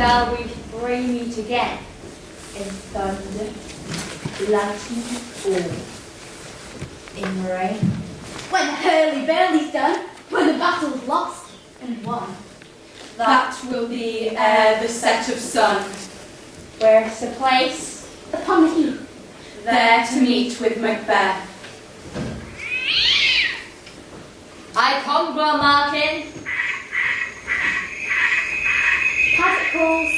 shall we three meet again in thunder, lightning, or in rain? When the hurly-burly's done, when the battle's lost and won. That will be ere the set of sun. Where's the place? Upon the heath. There to meet with Macbeth. I come, Martin. Paddock calls.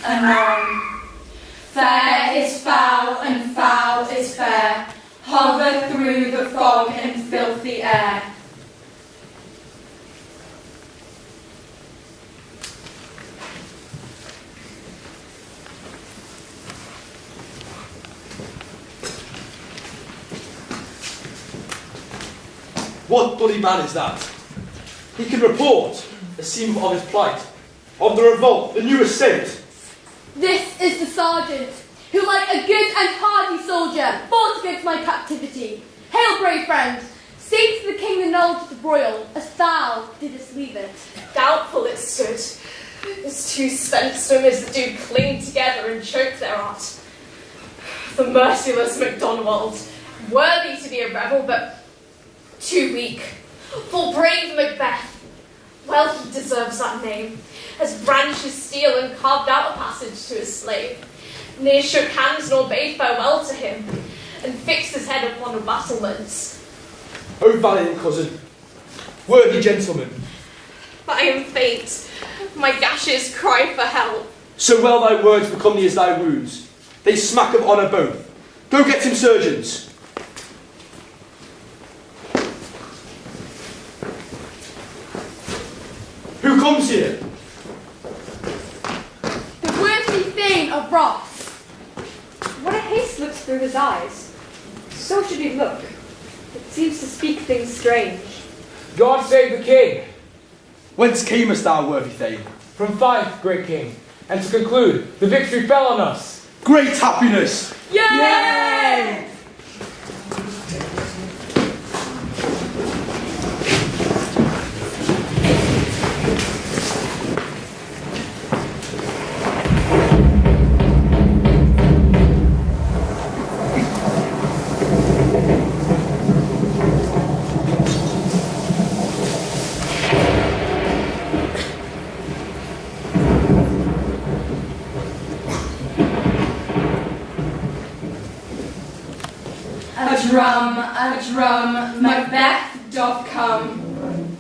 Anon. Fair is foul and foul is fair. Hover through the fog and filthy air. What bloody man is that? He can report the scene of his plight, of the revolt, the new estate. This is the sergeant, who like a good and hardy soldier fought against my captivity. Hail, brave friend! Say to the king the knowledge of the broil, as thou didst leave it. Doubtful it stood, as two spent swimmers that do cling together and choke thereat. The merciless MacDonald, worthy to be a rebel, but too weak. For brave Macbeth, well he deserves that name, has branched his steel and carved out a passage to his slave, ne'er shook hands nor bade farewell to him, and fixed his head upon a battlement. O valiant cousin, worthy gentleman. I am faint, my gashes cry for help. So well thy words become thee as thy wounds. They smack of honour both. Go get him surgeons. Who comes here? The worthy Thane of Ross. What a haste looks through his eyes. So should he look. It seems to speak things strange. God save the king! Whence camest thou, worthy Thane? From Fife, great king. And to conclude, the victory fell on us. Great happiness! Yay! A drum, Macbeth doth come.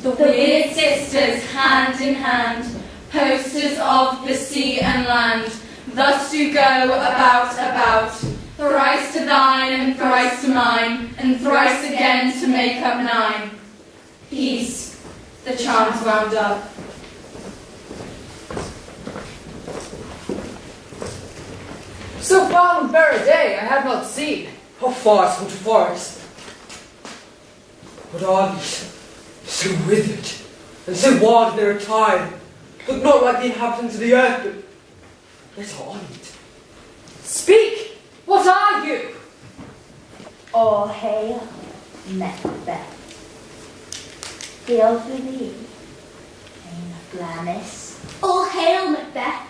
The weird sisters, hand in hand, posters of the sea and land, thus do go about, thrice to thine and thrice to mine, and thrice again to make up nine. Peace, the chant's wound up. So foul and bare a day I have not seen. How far from the forest? What are these? So withered, and so wild in their attire. Look not like the inhabitants of the earth, but yet are honoured. Speak! What are you? All hail, Macbeth. Hail for thee, Thane of Glamis. All hail, Macbeth.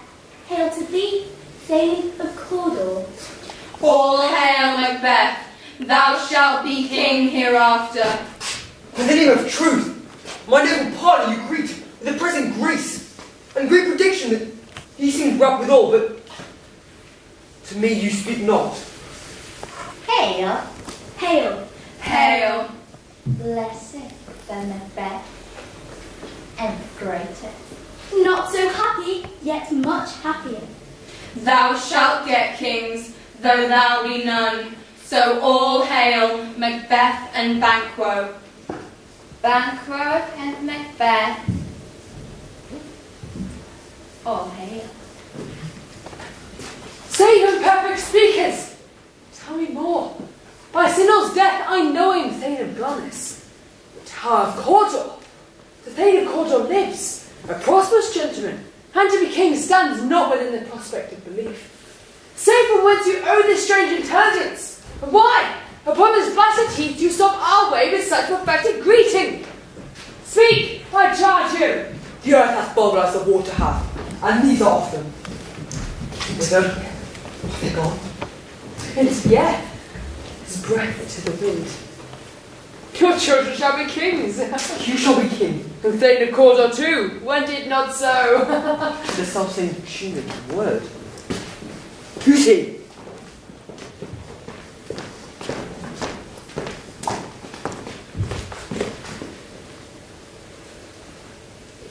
Hail to thee, Thane of Cawdor. All hail, Macbeth, thou shalt be king hereafter. In the name of truth, my noble party you greet with the present grace, and great prediction that ye seem wrapped withal, but to me you speak not. Hail, Hail. Hail. blessed the Macbeth, and greater. Not so happy, yet much happier. Thou shalt get kings, though thou be none. So all hail Macbeth and Banquo. Banquo and Macbeth. All hail. Save and perfect speakers! Tell me more. By Sinel's death I know him, Thane of Glamis. The Tower of Cawdor. The Thane of Cawdor lives, a prosperous gentleman, and to be king stands not within the prospect of belief. Say from whence you owe this strange intelligence, and why? Upon this blessed heath you stop our way with such prophetic greeting. Speak, I charge you. The earth hath bubbled as the water hath, and neither of them. Whither are they gone? Into the air. His breath to the wind. Your children shall be kings. You shall be king. And Thane of Cawdor too, went it not so? The self-same human word. Who's he?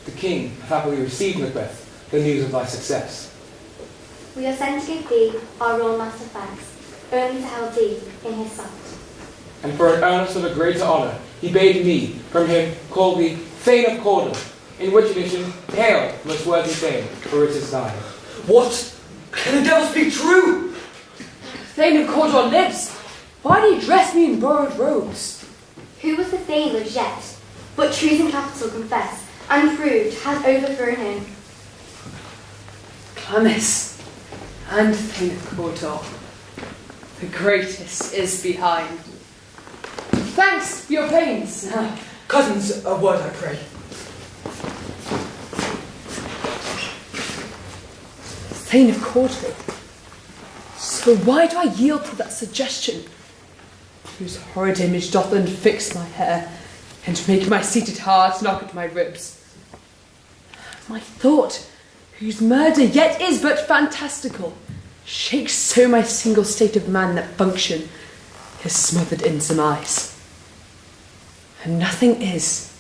The king hath happily received, Macbeth, the news of thy success. We are sent to give thee our royal master thanks, only to help thee in his sight. And for an earnest of a greater honour, he bade me, from him, call thee Thane of Cawdor, in which addition, hail, most worthy Thane, for it is thine. What? Can the devils be true? Thane of Cawdor lives. Why do you dress me in borrowed robes? Who was the Thane lives yet, but treason capital confess, and proved has overthrown him. Glamis and Thane of Cawdor, the greatest is behind. Thanks for your pains. Cousins, a word I pray. Thane of Cawdor. So why do I yield to that suggestion? Whose horrid image doth unfix my hair, and make my seated heart knock at my ribs? My thought, whose murder yet is but fantastical, shakes so my single state of man that function is smothered in surmise. And nothing is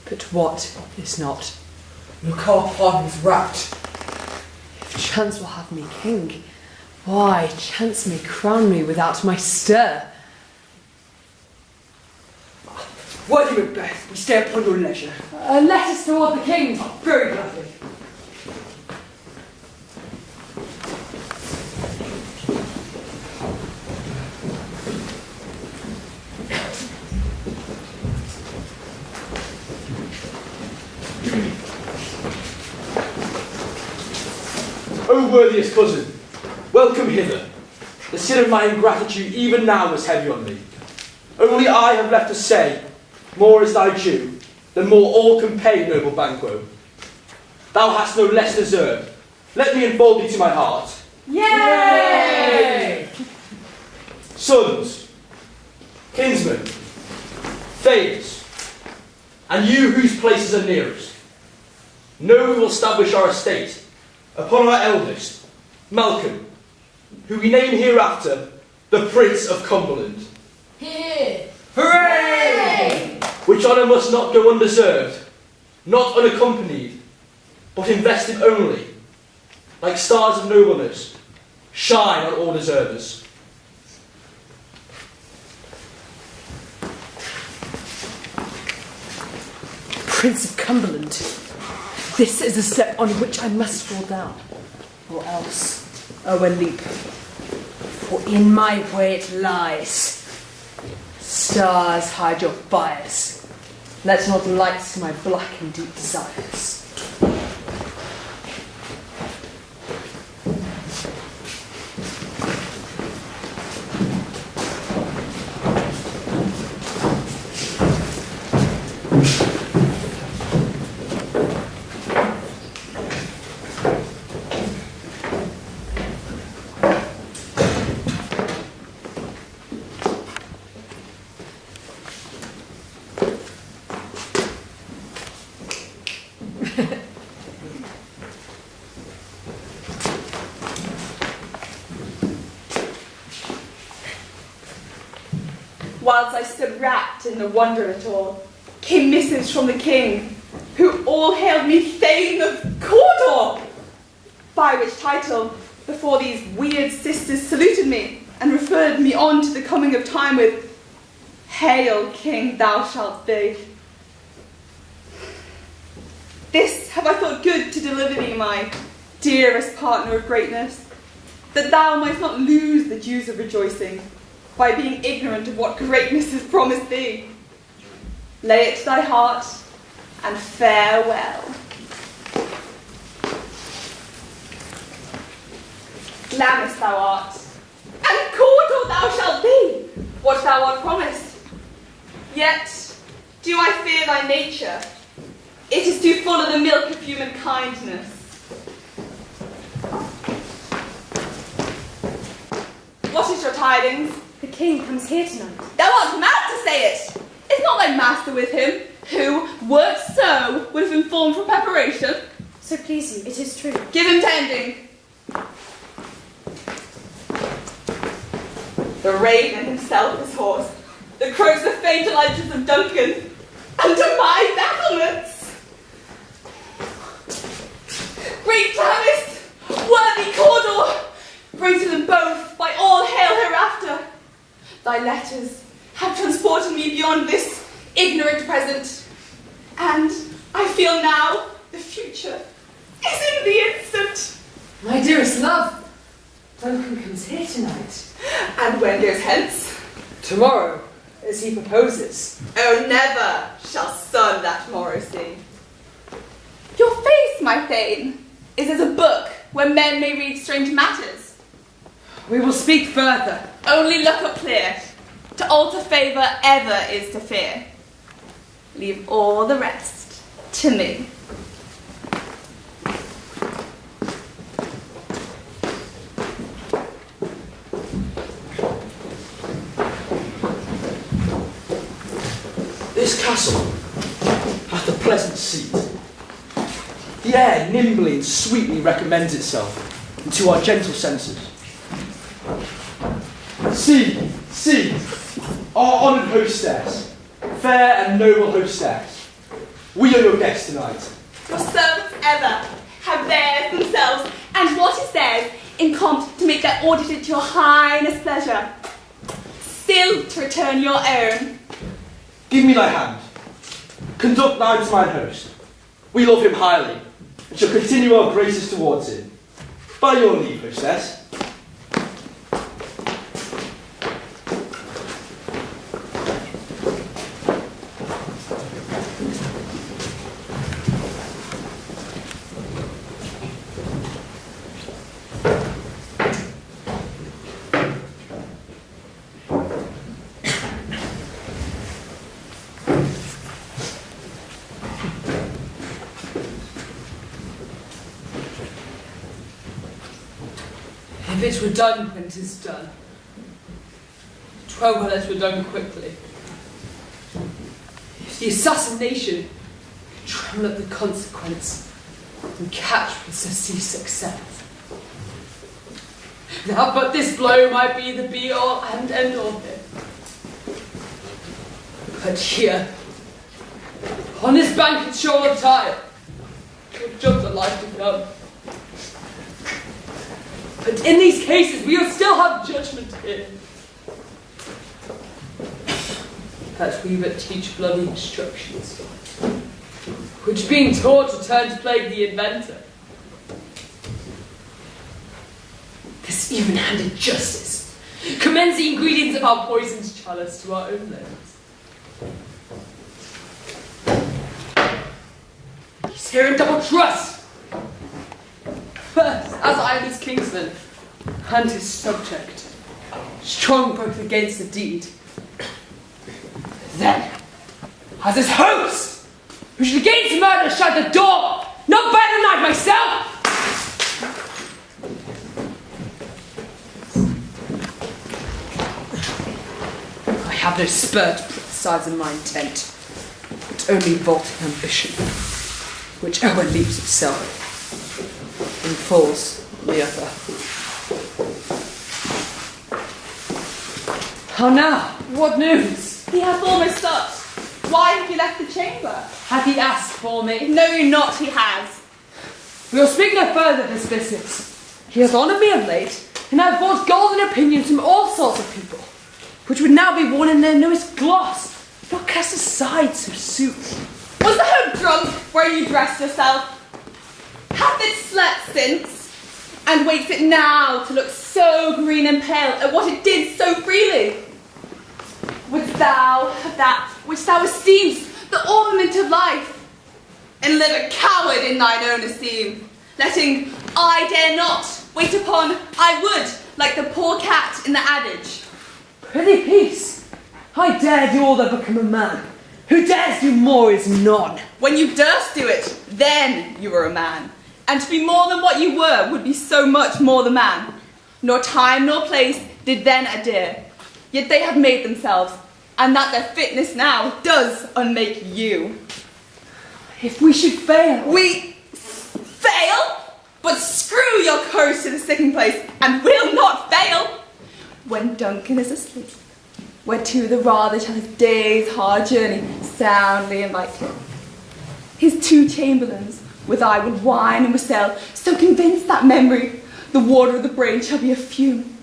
but what is not. Look how our pardon is wrapped. If chance will have me king, why, chance may crown me without my stir. Worthy Macbeth, we stay upon your leisure. Let us toward the king. Very gladly. O worthiest cousin, welcome hither. The sin of my ingratitude even now was heavy on me. Only I have left to say, more is thy due, than more all can pay, noble Banquo. Thou hast no less deserved. Let me enfold thee to my heart. Yay! Sons, kinsmen, thanes, and you whose places are nearest, know we will establish our estate upon our eldest, Malcolm, who we name hereafter the Prince of Cumberland. Here. Hooray! Which honour must not go undeserved, not unaccompanied, but invested only, like stars of nobleness, shine on all deservers. Prince of Cumberland, this is a step on which I must fall down, or else leap. For in my way it lies. Stars, hide your fires. Let not light see my black and deep desires. Whilst I stood wrapped in the wonder of it all, came missives from the king, who all hailed me Thane of Cawdor, by which title, before these weird sisters saluted me, and referred me on to the coming of time with, "Hail, King, thou shalt be." This have I thought good to deliver thee, my dearest partner of greatness, that thou mightst not lose the dues of rejoicing, by being ignorant of what greatness has promised thee. Lay it to thy heart, and farewell. Glamis thou art, and Cawdor thou shalt be. What thou art promised. Yet do I fear thy nature. It is too full of the milk of human kindness. What is your tidings? The king comes here tonight. Thou art mad to say it. Is not thy master with him, who, were it so, would have informed for preparation? So please you, it is true. Give him tending. The raven himself his horse, the crows the fatal edges of Duncan, under my battlements. Great Travis, worthy Cawdor, bring to them both by all hail hereafter. Thy letters have transported me beyond this ignorant present, and I feel now the future is in the instant. My dearest love, Duncan comes here tonight. And when goes hence? Tomorrow, as he proposes. Oh, never shall sun that morrow see. Your face, my Thane, is as a book where men may read strange matters. We will speak further. Only look up clear. To alter favour ever is to fear. Leave all the rest to me. This castle hath a pleasant seat. The air nimbly and sweetly recommends itself into our gentle senses. See, our honoured hostess, fair and noble hostess. We are your guests tonight. Your servants ever have theirs themselves, and what is theirs in compt to make their audit to your highness pleasure. Still to return your own. Give me thy hand. Conduct thine to mine host. We love him highly, and shall continue our graces towards him. By your leave, hostess. If it were done when 'tis done, 'twere well it were done quickly. If the assassination could tremble at the consequence and catch with surcease success. Now but this blow might be the be-all and end-all of it. But here, on this banquet shore of Tyre, would jump the life to come. But in these cases, we will still have judgment here. That we but teach bloody instructions, which being taught return to plague the inventor. This even-handed justice commends the ingredients of our poisoned chalice to our own lips. He's here in double trust. First, as I am his kinsman and his subject, strong both against the deed. Then, as his host, who should against murder shut the door, not by the night myself. I have no spur to criticize in my intent, but only vaulting ambition, which ever leaps itself and falls on the other. How now? What news? He hath almost stopped. Why have you left the chamber? Hath he asked for me? Know you not he has. We will speak no further of this business. He has honoured me of late, and I have bought golden opinions from all sorts of people, which would now be worn in their newest gloss, not cast aside so soon. Was the home drunk where you dressed yourself? Hath it slept since, and wakes it now to look so green and pale at what it did so freely? Wouldst thou have that which thou esteemest the ornament of life, and live a coward in thine own esteem, letting I dare not wait upon I would, like the poor cat in the adage? Prithee, peace. I dare do all that become a man. Who dares do more is none. When you durst do it, then you were a man. And to be more than what you were would be so much more the man. Nor time nor place did then adhere. Yet they have made themselves, and that their fitness now does unmake you. If we should fail. We fail? But screw your courage to the sticking place, and we'll not fail. When Duncan is asleep, whereto the rather shall his day's hard journey soundly invite him. His two chamberlains, with I will wine and wassail, so convinced that memory, the water of the brain, shall be a fume,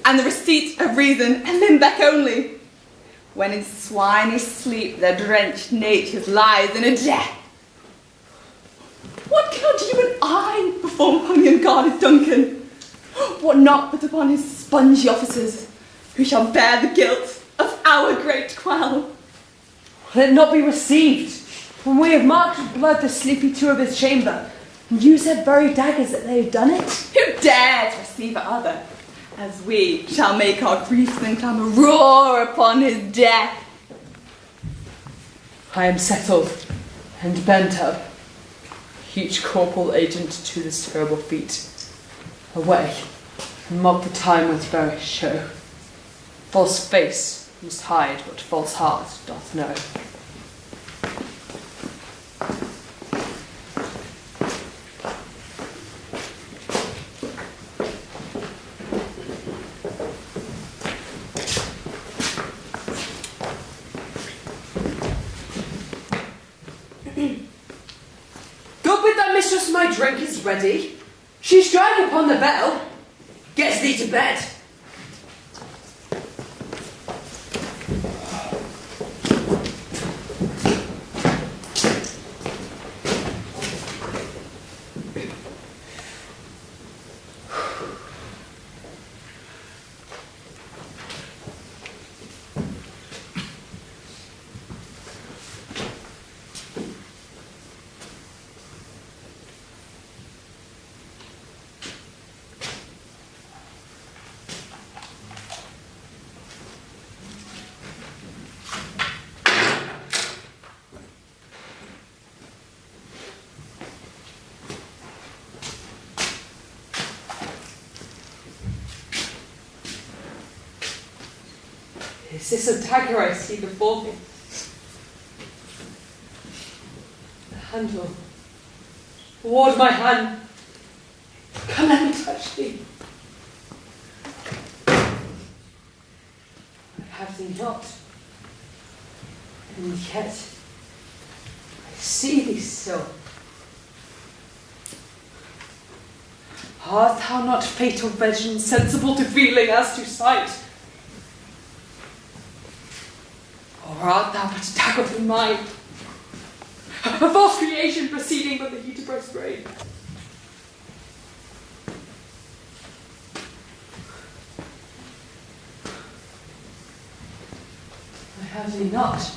and the receipt of reason a limbeck only, when in swinish sleep their drenched natures lies in a death. What cannot you and I perform upon the unguarded Duncan? What not but upon his spongy officers, who shall bear the guilt of our great quell? Let it not be received, when we have marked with blood the sleepy tour of his chamber, and use their very daggers that they have done it. Who dares receive other, as we shall make our griefs and clamour roar upon his death? I am settled and bent up, each corporal agent to this terrible feat. Away, and mock the time with various show. False face must hide what false heart doth know. Go bid thy mistress my drink is ready. She strike upon the bell. Gets thee to bed. Is this a dagger I see before me? The handle. Ward my hand. Come and touch thee. I have thee not. And yet I see thee still. Art thou not fatal vision, sensible to feeling as to sight? Or art thou but dagger from mine? A false creation proceeding from the heat of breast brain. I have thee not,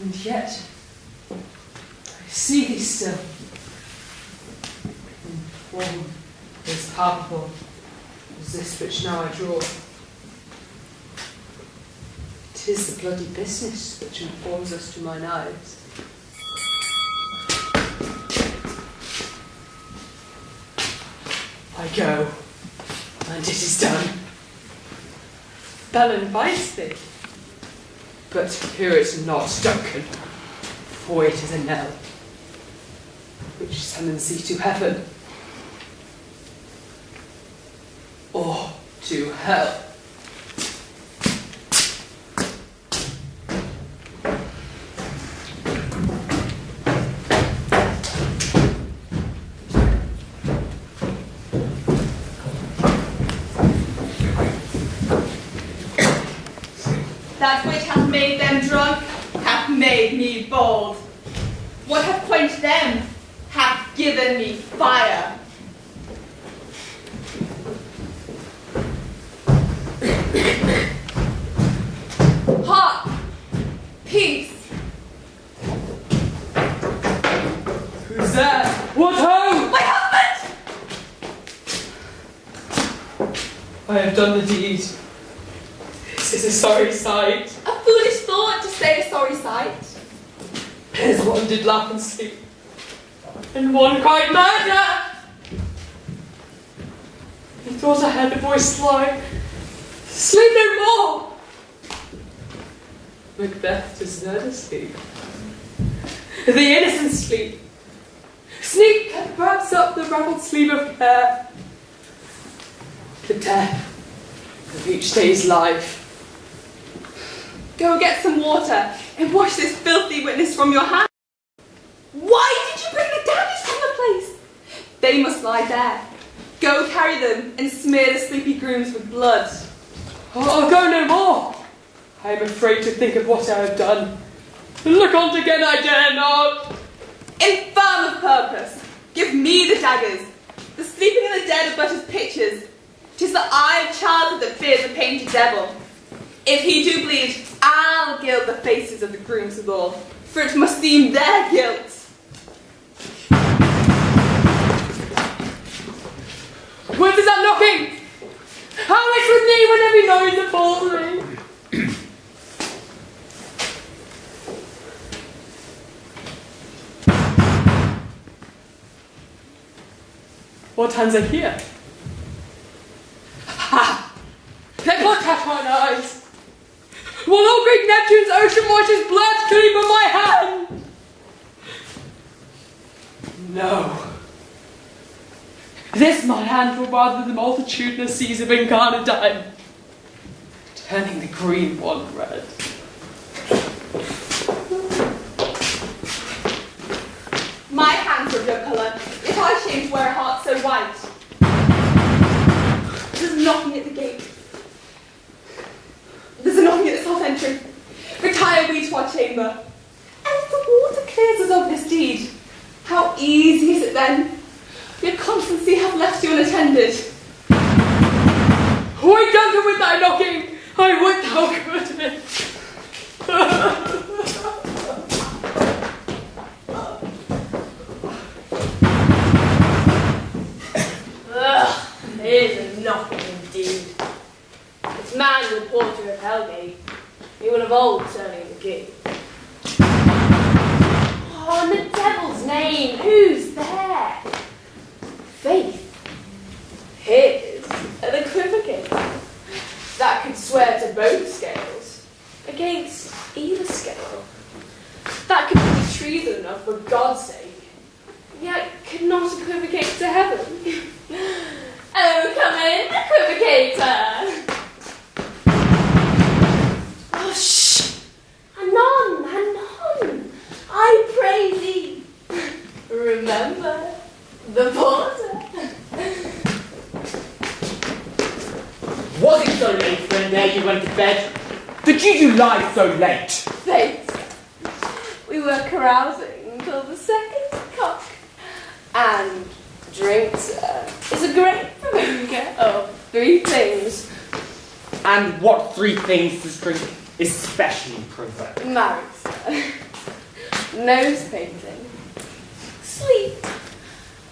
and yet I see thee still. In form as palpable as this which now I draw. 'Tis the bloody business which informs us to mine eyes. I go, and it is done. Bell invites thee, but hear it not, Duncan, for it is a knell which summons thee to heaven or to hell. That which hath made them drunk hath made me bold. What hath quenched them hath given me fire. Hark! Peace! Who's there? What ho? My husband! I have done the deed. This is a sorry sight. A foolish thought to say a sorry sight. As one did laugh and sleep, and one cried murder. He thought I heard the voice lie, sleep no more. Macbeth does never sleep. The innocent sleep. Sleep that wraps up the raveled sleeve of care. The death of each day's life. Go get some water and wash this filthy witness from your hand. Why did you bring the daggers from the place? They must lie there. Go carry them and smear the sleepy grooms with blood. I'll go no more. I am afraid to think of what I have done. Look on again, I dare not. Infirm of purpose, give me the daggers. The sleeping and the dead are but as pictures. 'Tis the eye of childhood that fears the painted devil. If he do bleed, I'll gild the faces of the grooms withal, for it must seem their guilt. What is that knocking? How much with me when every noise appalls me? What hands are here? Ha! They blood catch mine eyes. Will all great Neptune's ocean watch his blood clean from my hand? No. This my hand will rather the multitudinous seas of incarnadine, turning the green one red. My hands are of your colour, if I shame to wear a heart so white. There's a knocking at the gate. There's a knocking at the south entry. Retire we to our chamber. And if the water clears us of this deed, how easy is it then? Your constancy hath left you unattended. Why don't with thy knocking? I would thou couldst. Ugh, here's a knocking indeed. It's Manuel Porter of Hellgate. He will of old turning the key. Oh, in the devil's name, who's there? Faith. Here's an equivocator that could swear to both scales against either scale. That could be treason enough for God's sake, yet could not equivocate to heaven. Oh, come in, equivocator! Oh, shh! Anon, anon! I pray thee, remember the porter. Was it so late, friend, ere you went to bed? Did you lie so late? Faith, we were carousing till the second cock. And drink, sir, is a great provoker of three things. And what three things does drink especially provoke? Marriage, sir, nose painting, sleep,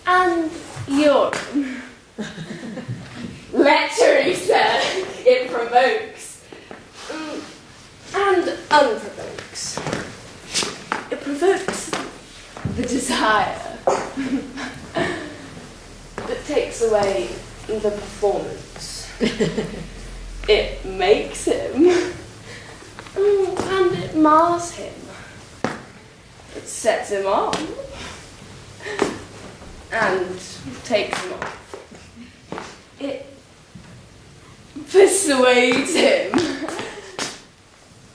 and urine. Lechery, sir, it provokes, and unprovokes. It provokes the desire that takes away the performance. It makes him, and it mars him. It sets him on, and takes him off. It persuades him,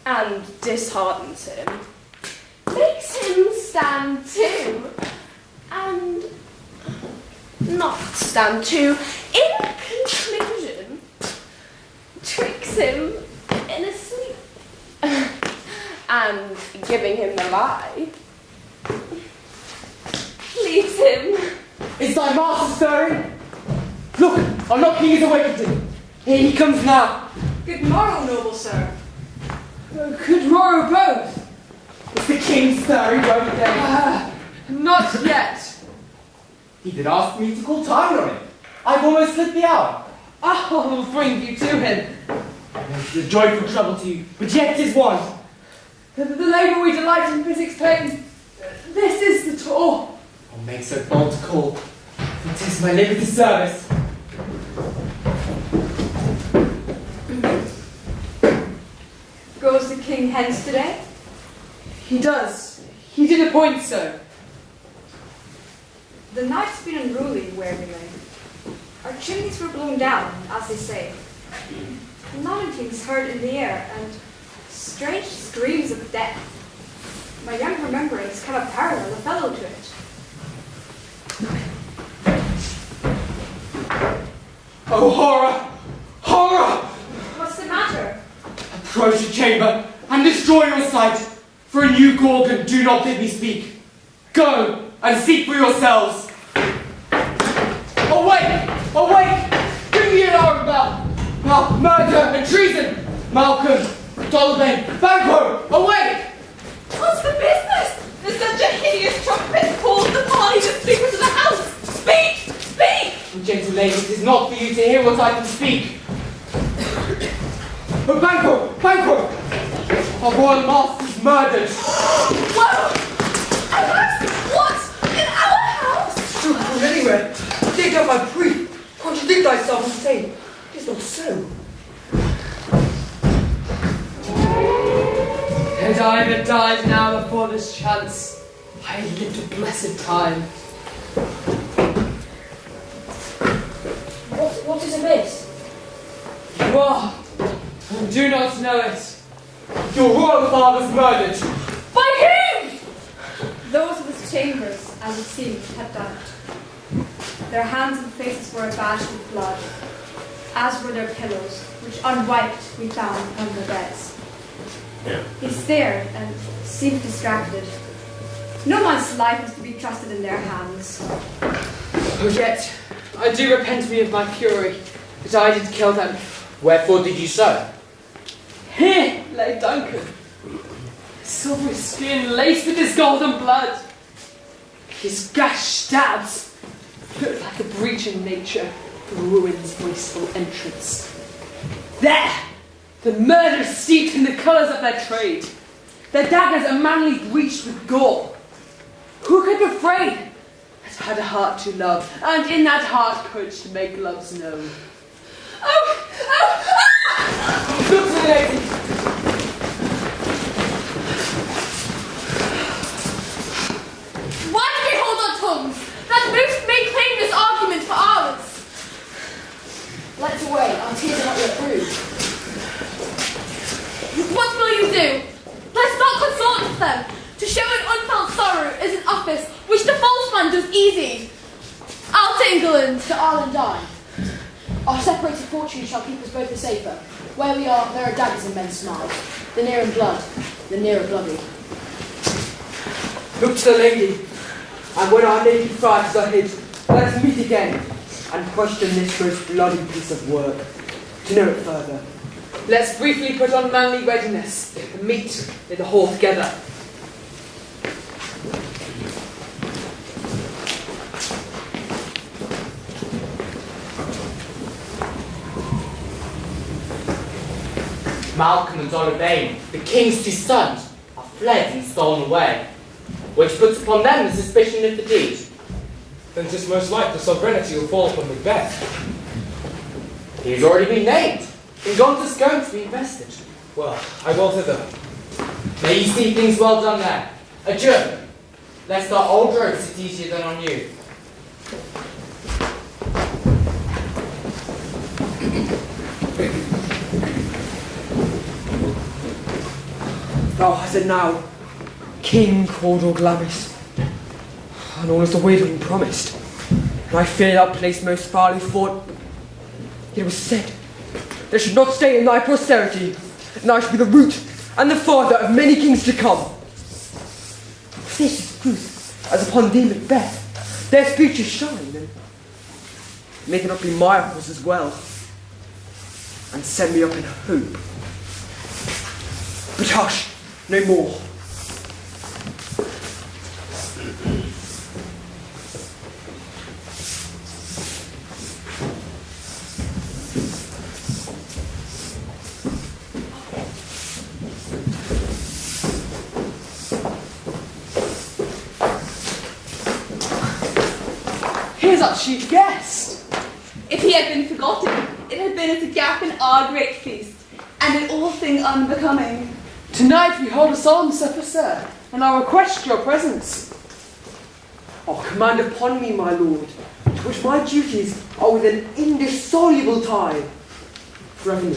and disheartens him. Makes him stand to, and not stand to. In conclusion, tricks him in a sleep, and giving him the lie, leaves him. Is thy master stirring? Look, our knocking is awakened him. Here he comes now. Good morrow, noble sir. Good morrow both. Is the king stirring, won't they? Not yet. He did ask me to call time on him. I've almost slipped the hour. I'll bring you to him. know it is a joyful trouble to you, but yet 'tis one. The labour we delight in physics plain. This is the tour. I'll make so bold to call, for 'tis my liberty service. Goes the king hence today? He does. He did appoint so. The night's been unruly where we lay. Our chimneys were blown down, as they say. Noddings heard in the air, and strange screams of death. My young rememberings cannot parallel a fellow to it. Oh, horror! Horror! What's the matter? Approach the chamber and destroy your sight, for a new Gorgon do not bid me speak. Go and seek for yourselves. Awake! Awake! Bring the alarm bell! Murder and treason! Malcolm, Dollabane, Banquo, awake! What's the business? There's such a hideous trumpet calls the party to speak into the house. Speak! Speak! Gentle lady, it is not for you to hear what I can speak. Oh, Banquo! Banquo! Our royal master's murdered. Whoa! What? In our house? Don't go anywhere. Take up my brief. Contradict thyself and say, it is not so. Had I but died now before this chance, I had lived a blessed time. What is amiss? You are, and do not know it. Your royal father's murdered. By whom? Those of his chambers, as it seemed, had done it. Their hands and faces were abashed with blood, as were their pillows, which unwiped we found upon the beds. He stared and seemed distracted. No man's life is to be trusted in their hands. Oh, yet, I do repent me of my fury, that I did kill them. Wherefore did you so? Here lay Duncan, his silvery skin laced with his golden blood. His gashed stabs looked like a breach in nature, the ruin's graceful entrance. There, the murderers steeped in the colours of their trade, their daggers a manly breached with gore. Who could refrain that had a heart to love, and in that heart courage to make love's known? Look to the lady! Why do we hold our tongues? That most may claim this argument for ours. Let's away, our tears are not yet proved. What will you do? Let's not consort with them. To show an unfelt sorrow is an office which the false man does easy. Out to England. To Ireland die. Our separated fortunes shall keep us both the safer. Where we are, there are daggers in men's smiles. The near in blood, the nearer bloody. Look to the lady, and when our naked friars are hid, let us meet again, and question this most bloody piece of work. To know it further, let's briefly put on manly readiness, and meet in the hall together. Malcolm and Dollabane, the king's two sons, are fled and stolen away, which puts upon them the suspicion of the deed. Then 'tis most like the sovereignty will fall upon Macbeth. He has already been named, and Gaunt is going to be invested. Well, I will thither. May you see things well done there. Adieu, lest our old road sit easier than on you. Thou hast it now, King Cawdor Glamis, and all is the way that we promised. And I fear thou place most foully fought. Yet it was said, there should not stay in thy posterity, and I should be the root and the father of many kings to come. If this is truth, as upon thee, Macbeth, their speeches shine, and may they not be my apples as well, and send me up in hope. But hush! No more. is our chief guest? If he had been forgotten, it had been as a gap in our great feast, and in all thing unbecoming. Tonight we hold a solemn supper, sir, and I request your presence. Oh, command upon me, my lord, to which my duties are with an indissoluble tie. Forever.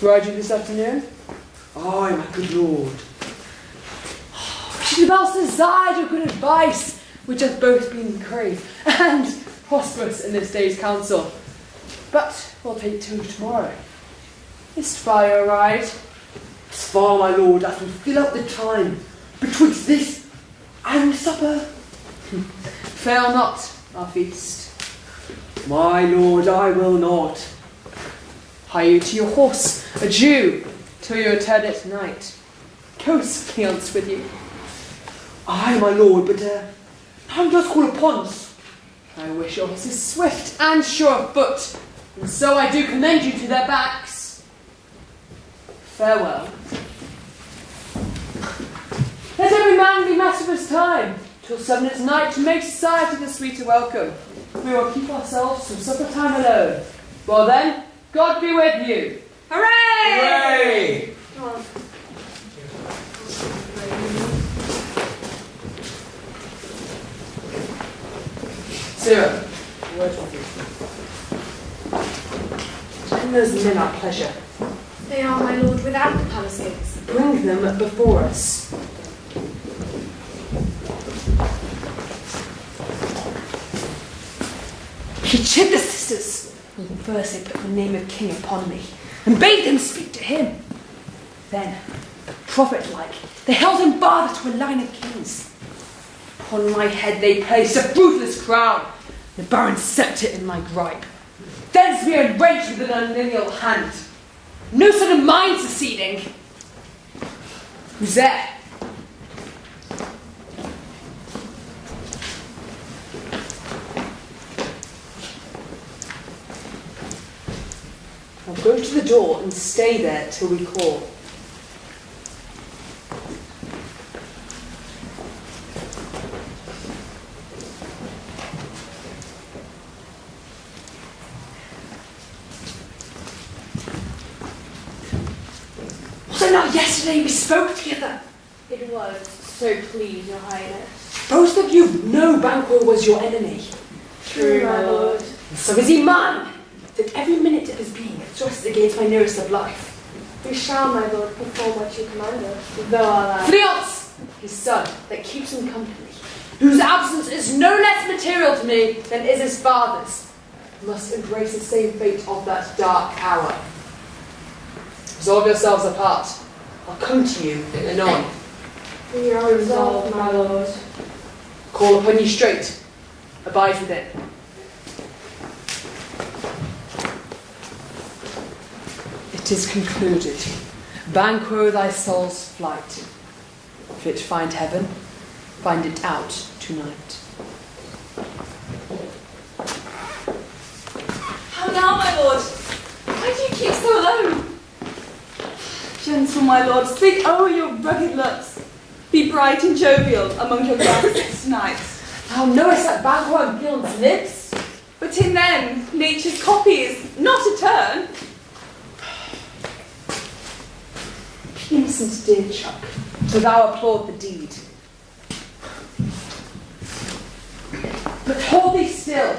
Ride you this afternoon? Aye, my good lord. We should have also desired your good advice, which hath both been grave and prosperous in this day's council. But we'll take to tomorrow. Is fire right? As far, my lord, as will fill up the time betwixt this and supper. Fail not our feast. My lord, I will not. Hie you to your horse, adieu, till you return at night. Goes fiance with you. Aye, my lord, but time does call upon us. I wish your horses swift and sure of foot, and so I do commend you to their backs. Farewell. Let every man be master of his time, till 7 at night, to make society the sweeter welcome. We will keep ourselves from supper time alone. Well then, God be with you. Hooray! Hooray! Sarah, a word with you. Bring those men our pleasure. They are, my lord, without the palace gates. Bring them before us. He chid the sisters. First they put the name of king upon me, and bade them speak to him. Then, prophet-like, they held him father to a line of kings. Upon my head they placed a ruthless crown, the baron's sceptre in my gripe. Thence we are enraged with an unlineal hand. No son of mine seceding. Who's there? Now go to the door and stay there till we call. Was it not yesterday we spoke together? It was, so please, your highness. Both of you know Banquo was your enemy. True, my lord. And so is he mine, that every minute of his being thrusts against my nearest of life. We shall, my lord, perform what you command us. Though our lad. Fleance, his son, that keeps him company, whose absence is no less material to me than is his father's, must embrace the same fate of that dark hour. Resolve yourselves apart. I'll come to you anon. We are resolved, my lord. Call upon you straight. Abide with it. It is concluded. Banquo thy soul's flight. If it find heaven, find it out tonight. How now, my lord? Why do you keep so low? Gentle, my lord, speak o'er your rugged looks. Be bright and jovial among your guests tonight. Thou knowest that Banquo and Gillen's lips? But in them, nature's copy is not a turn. Innocent dear Chuck, for thou applaud the deed. But hold thee still.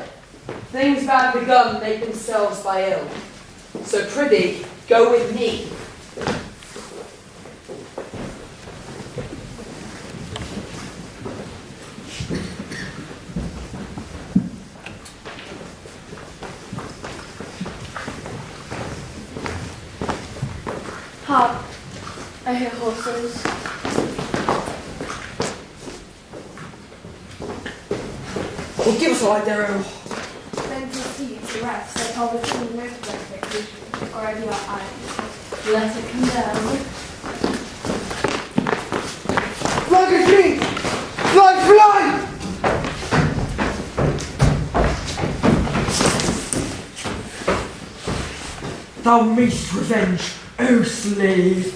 Things bad begun make themselves by ill. So prithee, go with me. Hark, I hear horses. Well, give us a light there, Earl. Then to see to rest, I told the king no to expectation, or I do not eyes. Let it come down. Rugged king! Fly, fly! Thou mayst revenge, O slave!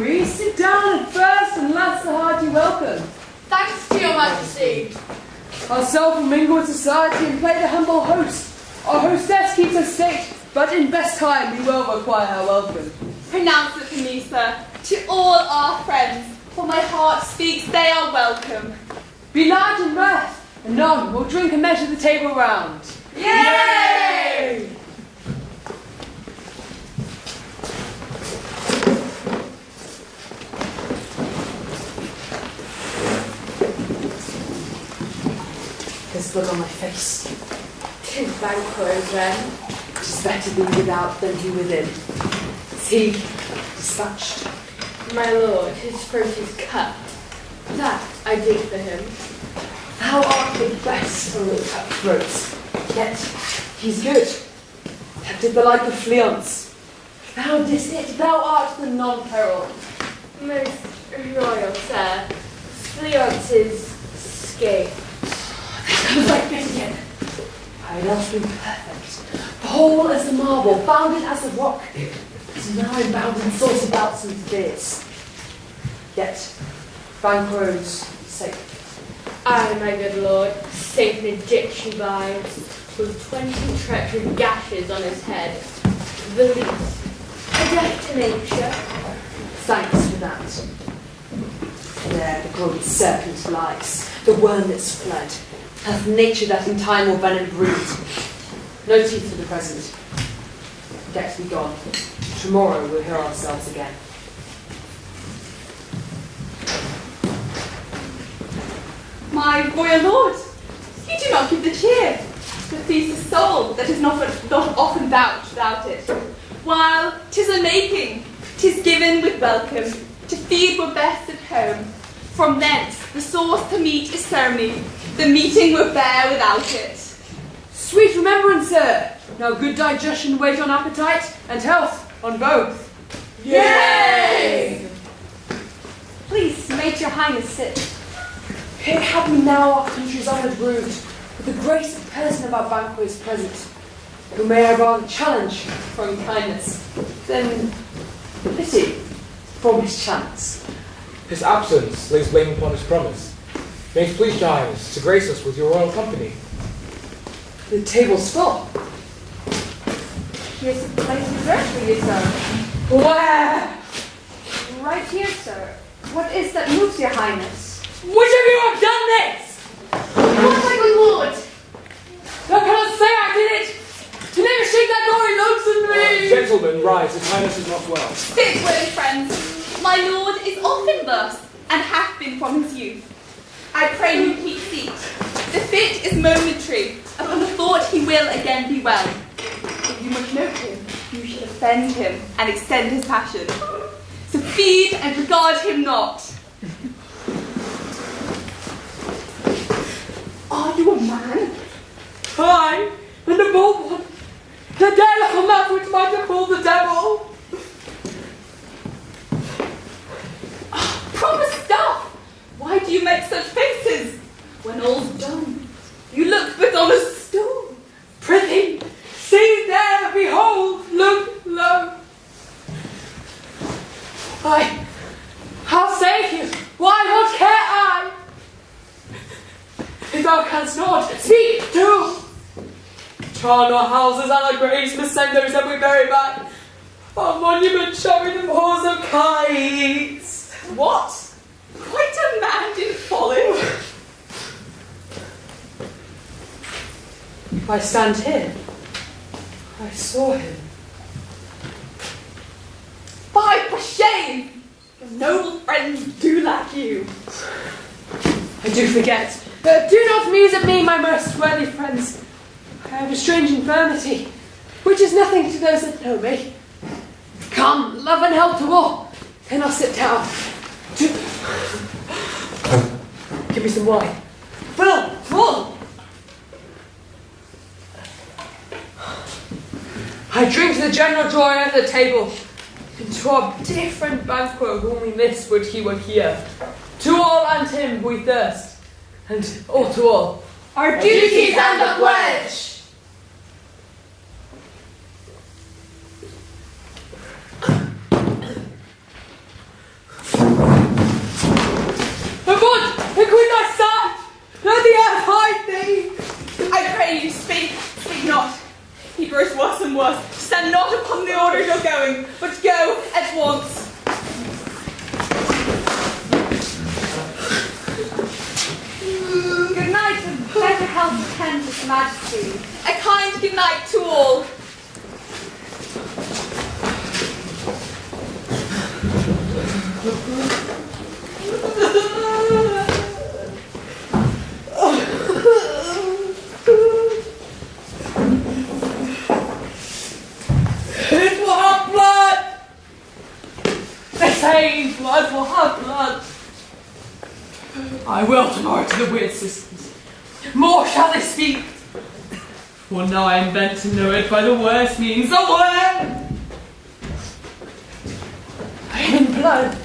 me. Sit down and first and last a hearty welcome. Thanks to your majesty. Ourselves will mingle with society and play the humble host. Our hostess keeps us state, but in best time we will require her welcome. Pronounce it for me, sir, to all our friends, for my heart speaks they are welcome. Be large in mirth, anon we'll drink and measure the table round. Yay! This look on my face. 'Tis Banquo's then. 'Tis better be without than he within. Is he dispatched? My lord, his throat is cut. That I did for him. Thou art the best of the cutthroats, yet he's good. Thou did the like of Fleance. Thou didst it, thou art the non-peril. Most royal sir, Fleance's scape. Comes like this again. I'd else been perfect. Whole as the marble, bounded as the rock. So now I'm bound in saucy doubts and fears. Yet, Banquo's safe. Aye, my good lord, safe in a ditch he bides, with 20 treacherous gashes on his head. The least. A death to nature. Thanks for that. There the great serpent lies, the worm that's fled. Hath nature that in time will venom brood. No teeth for the present. Get be gone. Tomorrow we'll hear ourselves again. My royal lord, you do not give the cheer. The feast of soul that is not often vouched without it. While 'tis a making, 'tis given with welcome, to feed were best at home. From thence the source to meat is ceremony, the meeting were bear without it. Sweet remembrance, sir. Now good digestion wait on appetite, and health on both. Yay! Please make your highness sit. Here have we now our country's honoured brood, with the grace and person of our banquets present, who may I rather challenge from kindness than pity for mischance. His absence lays blame upon his promise. May it please your highness to grace us with your royal company. The table's full. Here's a place reserved for you, sir. Where? Right here, sir. What is that moves your highness? Which of you have done this? Oh, my good lord! How can I say I did it? You never shake that gory looks at me! Gentlemen, rise, his highness is not well. Sit, willing friends. My lord is often thus, and hath been from his youth. I pray you keep seat. The fit is momentary, upon the thought he will again be well. If you must note him, you should offend him and extend his passion. So feed and regard him not. Are you a man? I, and the bold one, the delicate man which might have pulled the devil. Proper stuff! Why do you make such faces? When all's done, you look but on a stool. Prithee, see there, behold, look, lo. I'll say you, why, what care I? If thou canst not, speak too. Charn our houses and our graves, must send those that we bury back. Our monument shall be the paws of kites. What? Quite a man in folly. I stand here. I saw him. Fie for shame! Your noble friends do lack you. I do forget. Do not muse at me, my most worthy friends. I have a strange infirmity, which is nothing to those that know me. Come, love and help to all. Then I'll sit down. Give me some wine. Full! I drink to the general joy at the table, and to our different banquet whom we miss would he were here. To all and him we thirst, and all to all. Our duties and the pledge! stand not upon the order you're going, but go at once. Good night and better health attend His Majesty. A kind good night to all. It will have blood! They say blood will have blood. I will tomorrow to the weird sisters. More shall they speak. For now I am bent to know it by the worst means. The word! I am in blood.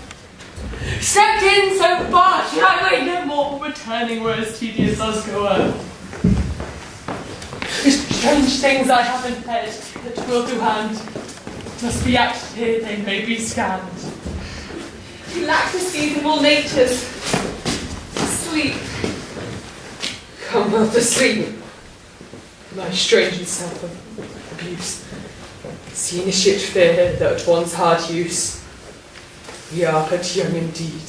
Stepped in so far, should I wait no more, returning where as tedious as go out. Strange things I have in head that will to hand must be acted here, they may be scanned. You lack the seasonable natures. Sleep. Come well to sleep. My strange and self-abuse. It's the initiate fear that at once hard use. We are but young indeed.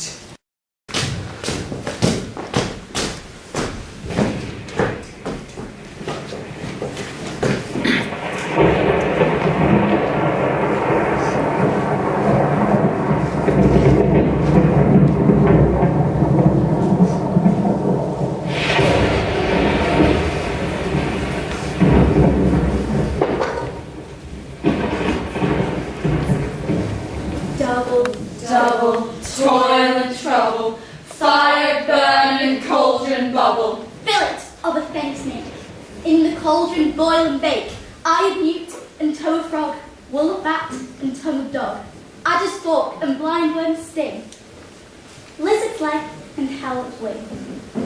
Double, toil and trouble, fire burn and cauldron bubble. Fillet of a fen snake, in the cauldron boil and bake, eye of newt and toe of frog, wool of bat and tongue of dog, adder's fork and blind worm's sting, lizard's leg and hell's wing,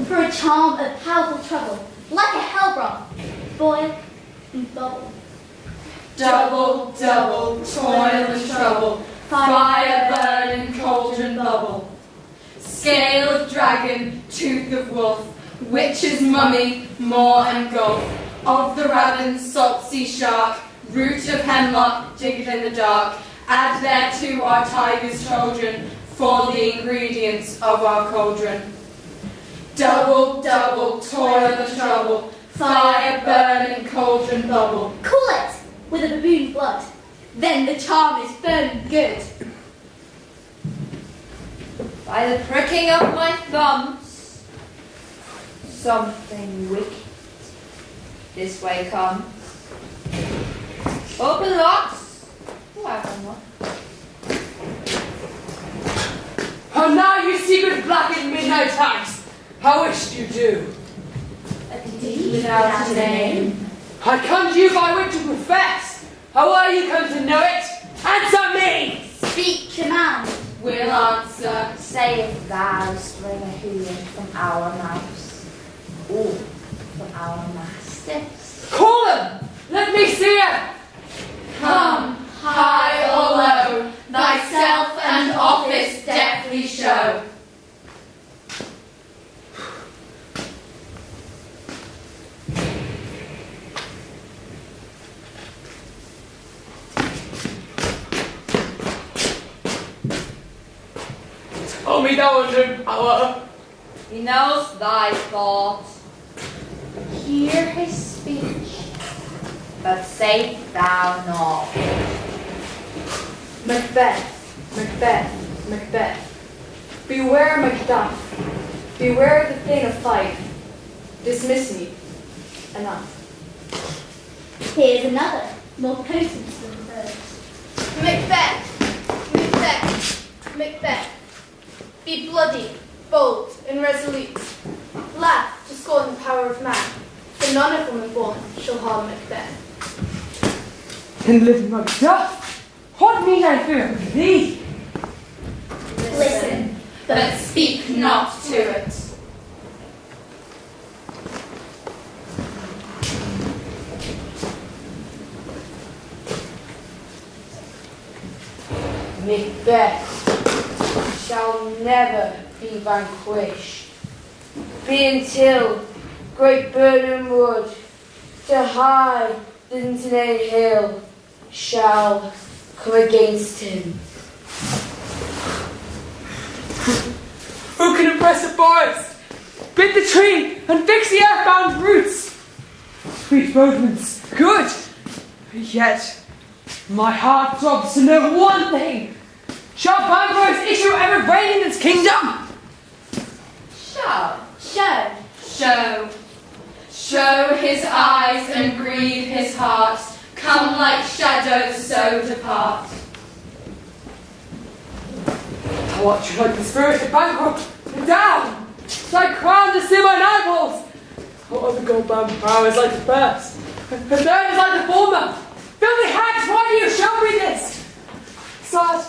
for a charm of powerful trouble, like a hell broth, boil and bubble. Double, toil and trouble, fire burn and cauldron bubble. Scale of dragon, tooth of wolf, witch's mummy, moor and gulf, of the ravin, salt sea shark, root of hemlock, digged in the dark, add thereto our tiger's children, for the ingredients of our cauldron. Double, toil and trouble, fire burn and cauldron bubble. Cool it with a baboon blood, then the charm is firm and good. By the pricking of my thumbs, something wicked this way comes. Open locks. Oh, I have one. Oh, now you secret black at midnight times. How wished you do. A deed without a name. I come to you by which to profess. How are you come to know it? Answer me! Speak, command. Will answer. Say if thou spring a hooting from our mouths, or from our mastiffs. Call them! Let me see them! Come, high or low, thyself and office deftly show. Tell me thou under power. He knows thy thought. Hear his speech, but say thou not. Macbeth, Macbeth, Macbeth. Beware Macduff. Beware the thing of fight. Dismiss me. Enough. Here's another, more potent than the first. Macbeth, Macbeth, Macbeth. Be bloody, bold, and resolute. Laugh to scorn the power of man, for none of woman born shall harm Macbeth. And live Macduff, what need I fear of thee? Listen, but speak not to it. Macbeth shall never be vanquished. Be until great Birnam wood to high Dintonade hill, shall come against him. Who can impress the forest? Bid the tree and fix the earthbound roots. Sweet rodents, good. Yet my heart throbs to know one thing. Shall Banquo's issue ever reign in this kingdom? Show his eyes and grieve his heart. Come like shadows, so depart. I watch you like the spirit of Banquo, and down, like crown to see mine eyeballs. What other gold-bound brow is like the first, and third is like the former. Filthy hags, why do you show me this? Sad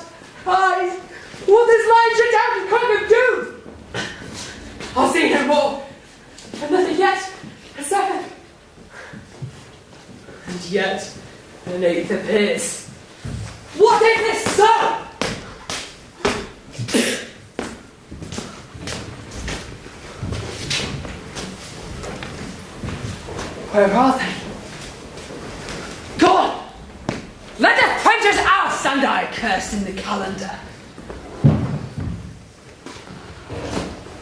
eyes, will this line shut out and conquer doom? I'll see no more, and nothing yet, a second. And yet, an eighth appears. What is this, sir? Where are they? Gone! Let the printers out, stand I cursed in the calendar.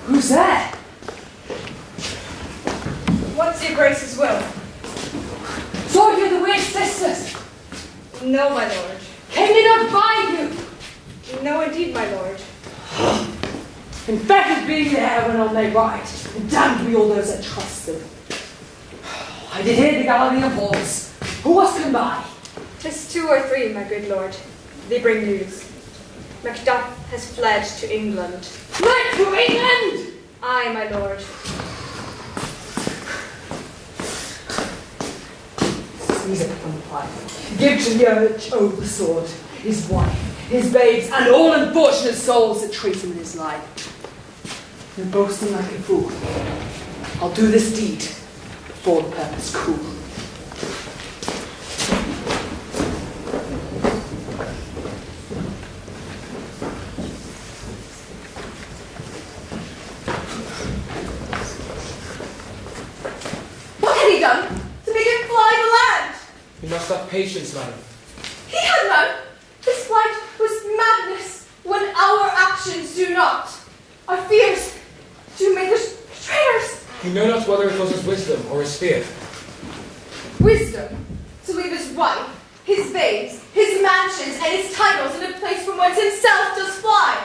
Who's there? What's your grace's will? So you're the weird sisters. No, my lord. Came they not by you? No, indeed, my lord. Infected being there when on they ride, and damned be all those that trust them. I did hear the galloping of horse. Who was come by? 'Tis 2 or 3, my good lord. They bring news. Macbeth has fled to England. Fled to England! Aye, my lord. Seize it from the pipe. Give to the urge the sword, his wife, his babes, and all unfortunate souls that treat him in his life. And boasting like a fool, I'll do this deed for the purpose cool. What had he done to make him fly the land? You must have patience, madam. He had none. His flight was madness when our actions do not. Our fears do make us traitors. You know not whether it was his wisdom or his fear. Wisdom to leave his wife, his babes, his mansions, and his titles in a place from whence himself does fly.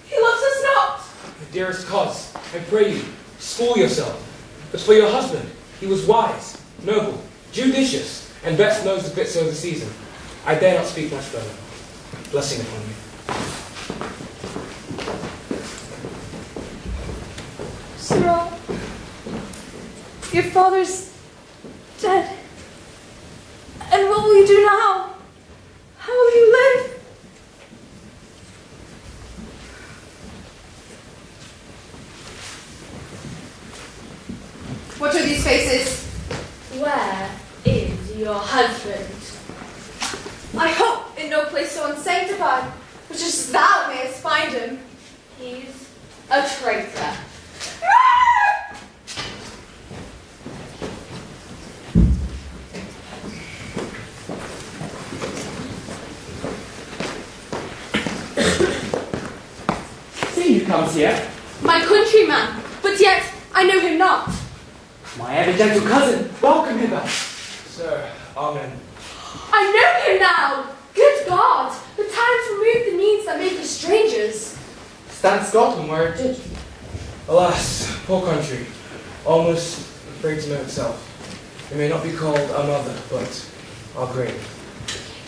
He loves us not. My dearest cause, I pray you, school yourself. But for your husband, he was wise, noble, judicious, and best knows the bits of the season. I dare not speak much further. Blessing upon you. Sirrah, your father's dead. And what will you do now? How will you live? What are these faces? Where is your husband? I hope in no place so unsanctified, which is thou mayest find him. He's a traitor. See who comes here. My countryman, but yet I know him not. My ever gentle cousin, welcome hither. Sir, amen. I know him now! Good God! The times remove the needs that make us strangers. Stand Scotland where it did. Alas, poor country, almost afraid to know itself. It may not be called our mother, but our grave.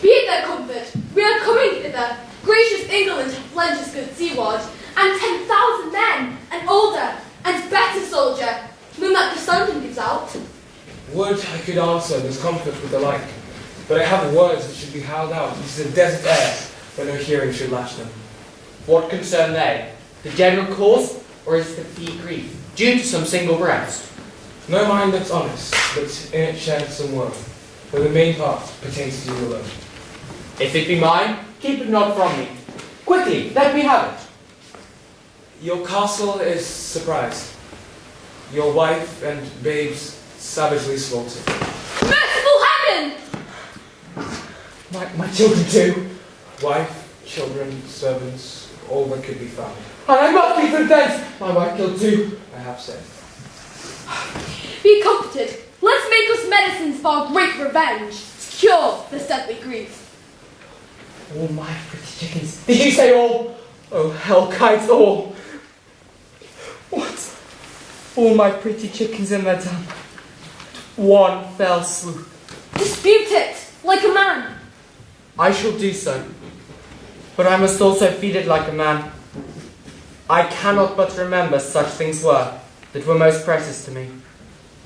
Be it their comfort, we are coming thither. Gracious England hath lent us good seaward, and 10,000 men, an older and better soldier, than that the Sunday gives out. Would I could answer this comfort with the like, but I have words that should be howled out into the desert air, where no hearing should latch them. What concern they? The general cause, or is it the fee grief, due to some single breast? No mind that's honest, but in it shares some woe, though the main part pertains to you alone. If it be mine, keep it not from me. Quickly, let me have it. Your castle is surprised. Your wife and babes savagely slaughtered. Merciful heaven! My children too. Wife, children, servants, all that could be found. And I must be content. My wife killed too. I have said. Be comforted. Let's make us medicines for our great revenge to cure this deadly grief. All my pretty chickens. Did you say all? Oh, hell kites all. What? All my pretty chickens in their done. One fell swoop. Dispute it, like a man. I shall do so. But I must also feed it like a man. I cannot but remember such things were that were most precious to me.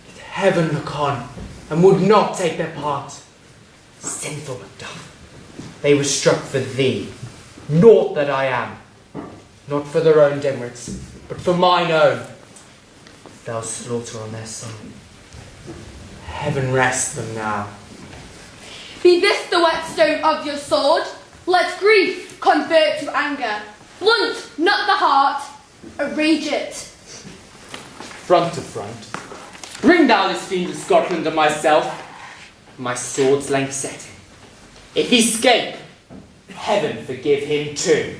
Did heaven look on, and would not take their part? Sinful Macduff, they were struck for thee, naught that I am, not for their own demerits, but for mine own. Thou slaughter on their side. Heaven rest them now. Be this the whetstone of your sword. Let grief convert to anger. Blunt not the heart, enrage it. Front to front. Bring thou this fiend of Scotland and myself, my sword's length setting. If he escape, heaven forgive him too.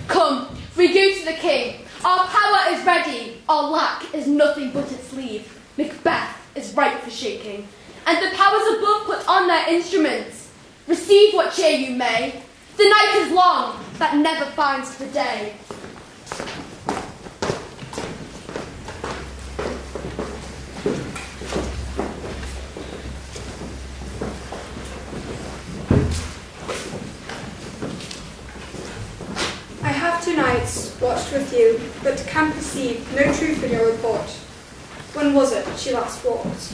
Come, we go to the king. Our power is ready. Our lack is nothing but its leave. Macbeth is ripe for shaking. And the powers above put on their instruments. Receive what cheer you may. The night is long that never finds the day. I have 2 nights watched with you, but can perceive no truth in your report. When was it she last walked?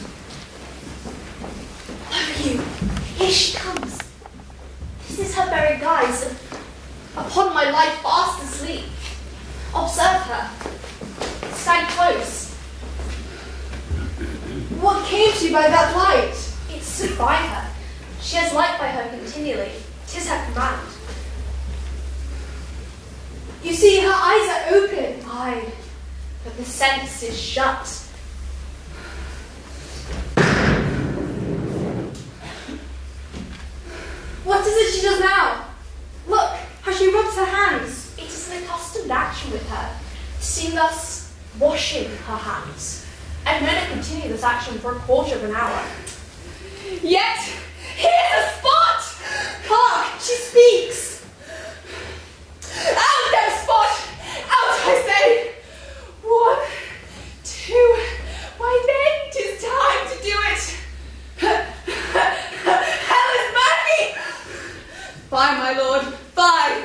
Look you, here she comes. This is her very guise, and upon my life fast asleep. Observe her. Stand close. What came to you by that light? It stood by her. She has light by her continually. 'Tis her command. You see, her eyes are open. Aye, but the sense is shut. What is it she does now? Look, Has she rubbed her hands? It is an accustomed action with her, seen thus washing her hands, and men to continue this action for a quarter of an hour. yet here's a spot! Hark, she speaks! Out there, Spot! Out, I say! 1, 2, why then 'tis time to do it! Hell is murky! Fie, my lord, fie!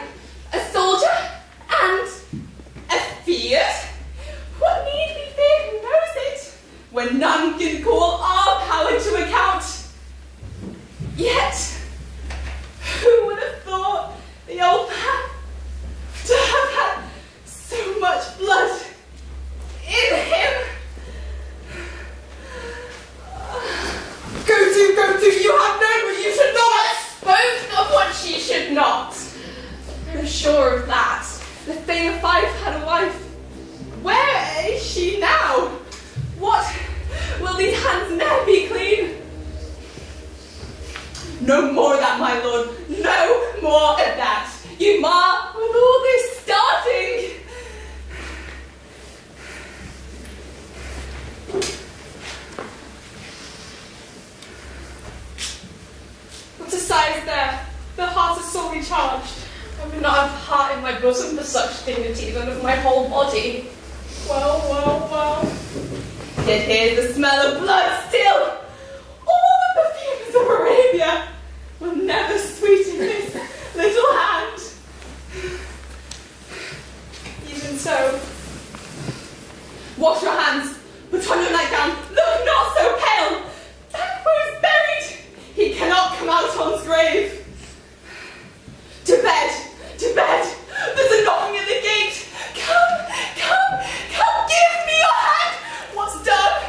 A soldier and a feared? What need we fear who knows it, when none can call our power to account? Yet, who would have thought the old man to have had so much blood in him? Go to, you have known what you should not! Spoke of what she should not. I'm sure of that. The Thane of Fife had a wife. Where is she now? What? Will these hands ne'er be clean? No more of that, my lord. No more of that. You mar with all this starting. What a size there. The heart is sorely charged. I would not have heart in my bosom for such dignity than of my whole body. Well. Yet here's the smell of blood still. All the perfumes of Arabia will never sweeten this little hand. Even so. Wash your hands. Put on your nightgown. Look not so pale. Banquo is buried. He cannot come out on his grave. To bed. There's a knocking at the gate. Come. Give me your hand. What's done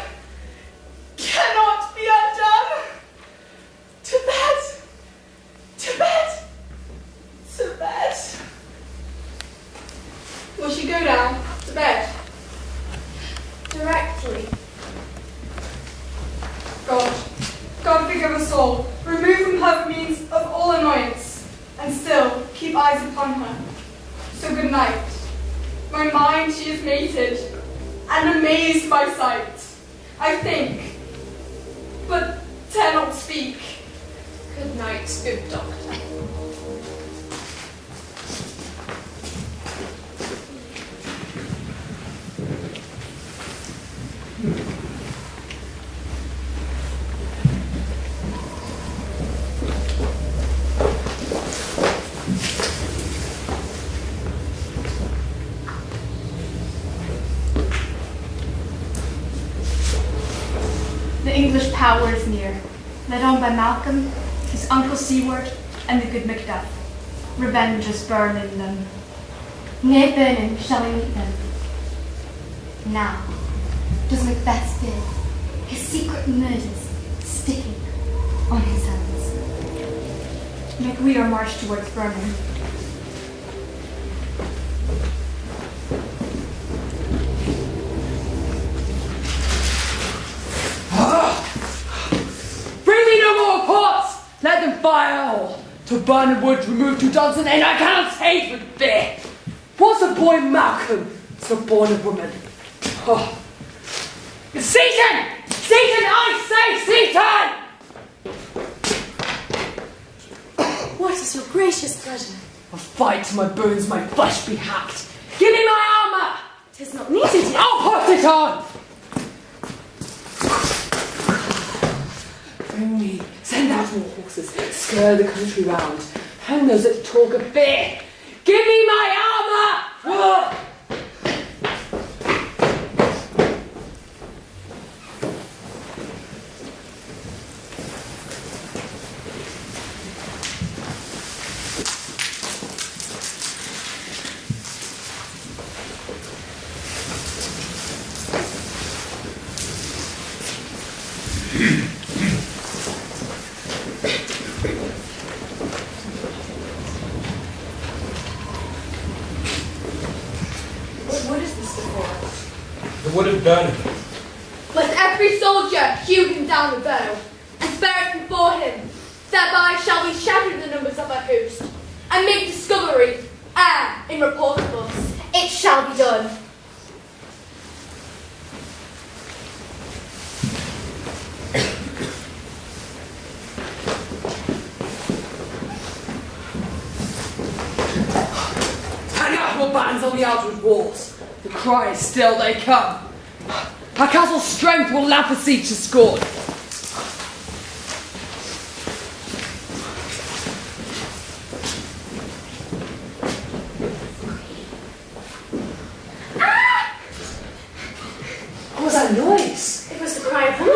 cannot be undone. To bed. Will she go down to bed? Directly. God forgive us all. Remove from her from me eyes upon her. So good night. My mind she is mated, and amazed by sight. I think, but dare not speak. Good night, good doctor. The English power is near, led on by Malcolm, his uncle Seward, and the good Macbeth. Revenge is burning them. Near burning shall we meet them. Now does Macbeth's beard, his secret murders, sticking on his hands. Make we our march towards Birmingham. Bring me no more pots! Let them fire! To burn and wood, remove 2 Johnson, and I cannot taste with fear! What's the boy Malcolm? So born a woman. Oh. Satan! Satan, I say, Satan! What is your gracious pleasure? I'll fight till my bones, my flesh be hacked. Give me my armour! 'Tis not needed yet. I'll put it on! Bring me, send out more horses, scare the country round. Hang those that talk of fear. Give me my armour! Whoa! The wood of Birmingham. Let every soldier hew him down the bow, and spare it before him. Thereby shall we shatter the numbers of our host, and make discovery ere in report of us. It shall be done. Hang out your bands on the outward walls. The cry is still, they come. Our castle's strength will lap a siege to scorn. What was that noise? It was the cry of hunger.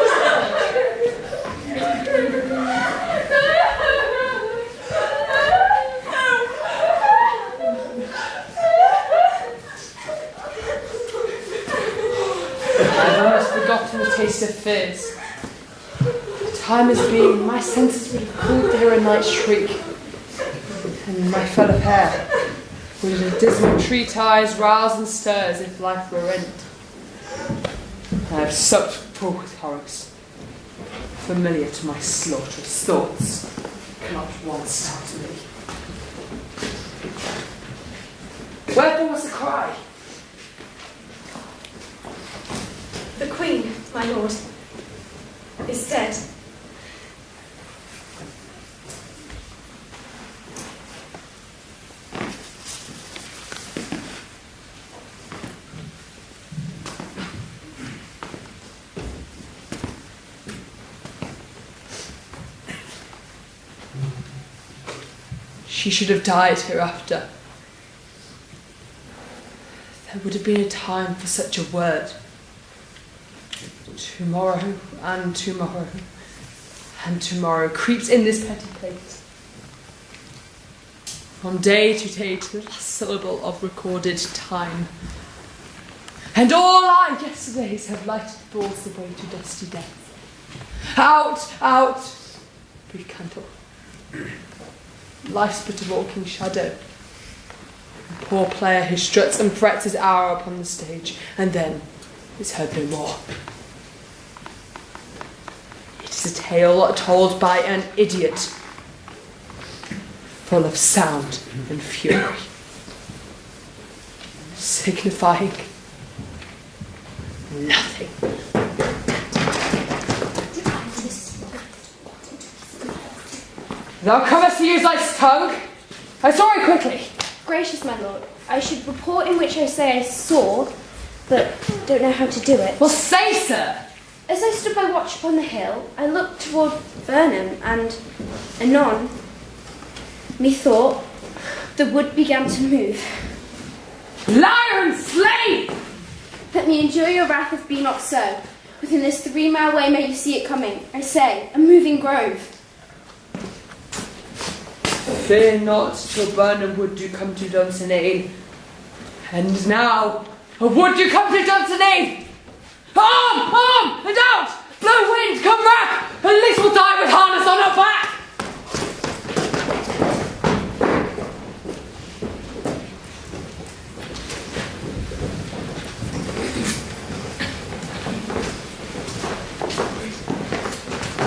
I've almost forgotten the taste of fizz. Time as being, my senses would have cooled to hear a night's shriek, and my fell of hair would a dismal tree ties rouse and stir as if life were rent. I have supped full with horrors, familiar to my slaughterous thoughts, cannot one startle me. Wherefore was the cry? The Queen, my lord, is dead. She should have died hereafter. There would have been a time for such a word. Tomorrow and tomorrow and tomorrow creeps in this petty place. From day to day to the last syllable of recorded time. And all our yesterdays have lighted falls the way to dusty death. Out, out, brief candle. Life's but a walking shadow. The poor player who struts and frets his hour upon the stage, and then is heard no more. It is a tale told by an idiot. full of sound and fury, signifying nothing. Thou comest to use thy tongue? I saw it quickly. Gracious my lord, I should report in which I say I saw, but don't know how to do it. Well, say, sir. As I stood by watch upon the hill, I looked toward Burnham, and anon, methought, the wood began to move. Liar and slave! Let me endure your wrath if be not so. Within this 3-mile way may you see it coming. I say, a moving grove. Fear not till Burnham would do come to Dunsinane. And now, would you come to Dunsinane? Arm, and out! Blow wind, come back! At least we'll die with harness on our back!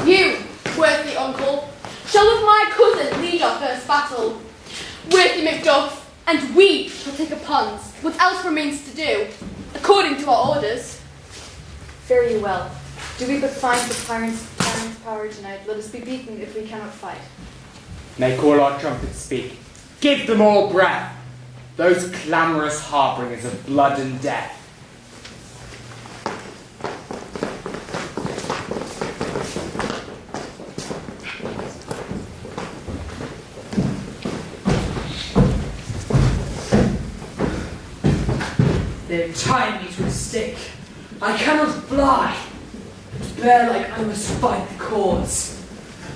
You, worthy uncle, shall with my cousin lead our first battle. Worthy Macduff, and we shall take up arms. What else remains to do, according to our orders? Fare you well. Do we but find the tyrant's power tonight, let us be beaten if we cannot fight. Make all our trumpets speak. Give them all breath. Those clamorous harbingers of blood and death. They tie me to a stake. I cannot fly, but bear like I must fight the cause.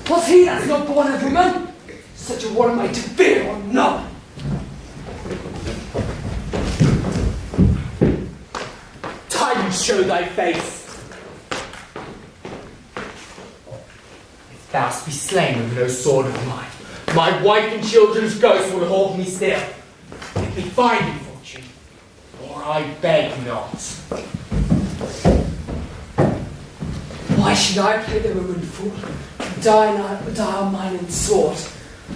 Was he that's not born of woman? Such a one am I to fear or not? Time show thy face. If thou be slain with no sword of mine, my wife and children's ghosts will hold me still. Let me find you, fortune, or I beg not. Why should I play the woman fool? Die on mine and sword,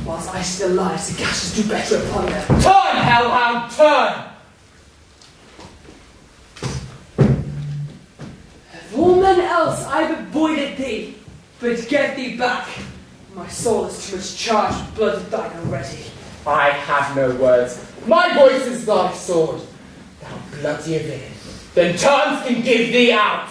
whilst I still lie, the gashes do better upon them. Turn, hellhound, turn! Of all men else I've avoided thee, but get thee back. My soul is too much charged with blood of thine already. I have no words. My voice is thy sword. Thou bloody villain. Then terms can give thee out.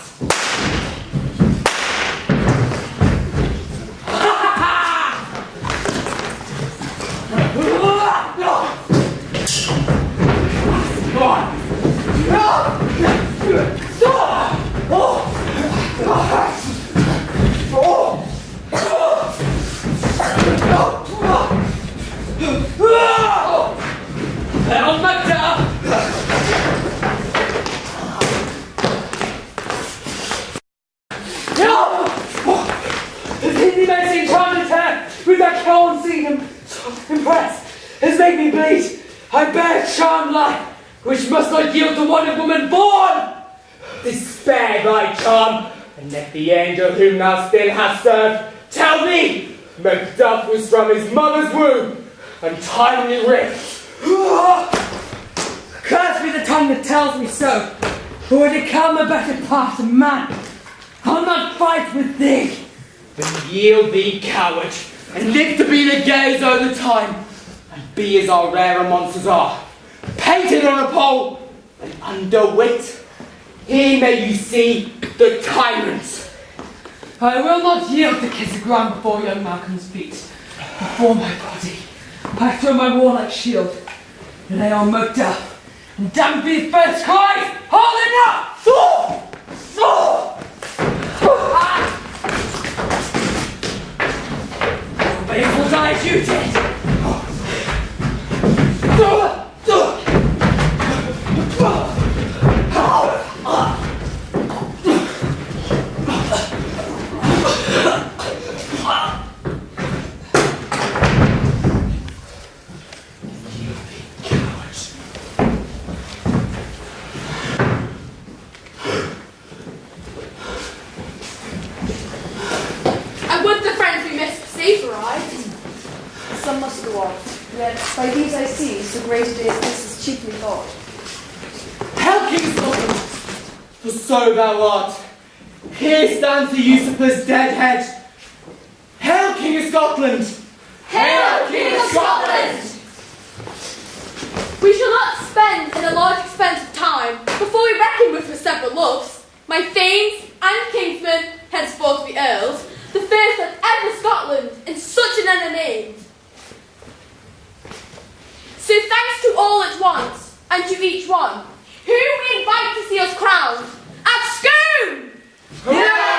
Hell, Macbeth! The amazing charmed attack with that cold scene impressed has made me bleed. I bear charmed life, which must not yield to one of woman born. Despair thy charm, and let the angel whom thou still hast served tell thee Macduff was from his mother's womb, untimely ripped. Curse be the tongue that tells me so, for would it come a better part of man, I'll not fight with thee. Then yield thee, coward, and live to be the gaze o' the time, and be as our rarer monsters are, painted on a pole, and under wit. Here may you see the tyrant. I will not yield to kiss the ground before young Malcolm's feet. Before my body, I throw my warlike shield, and lay on Macduff, and damn be his first cry, hold it up! But he will die as you did. some must go on. Yet by these I see, so great a day as this is chiefly thought. Hail, King Scotland, for so thou art. Here stands the usurper's dead head. Hail, King of Scotland! Hail, King of Scotland! We shall not spend in a large expense of time before we reckon with her separate loves. My thanes and kinsmen, henceforth the earls, the first that ever Scotland in such an enemy. So thanks to all at once, and to each one, whom we invite to see us crowned at Scone! Hooray!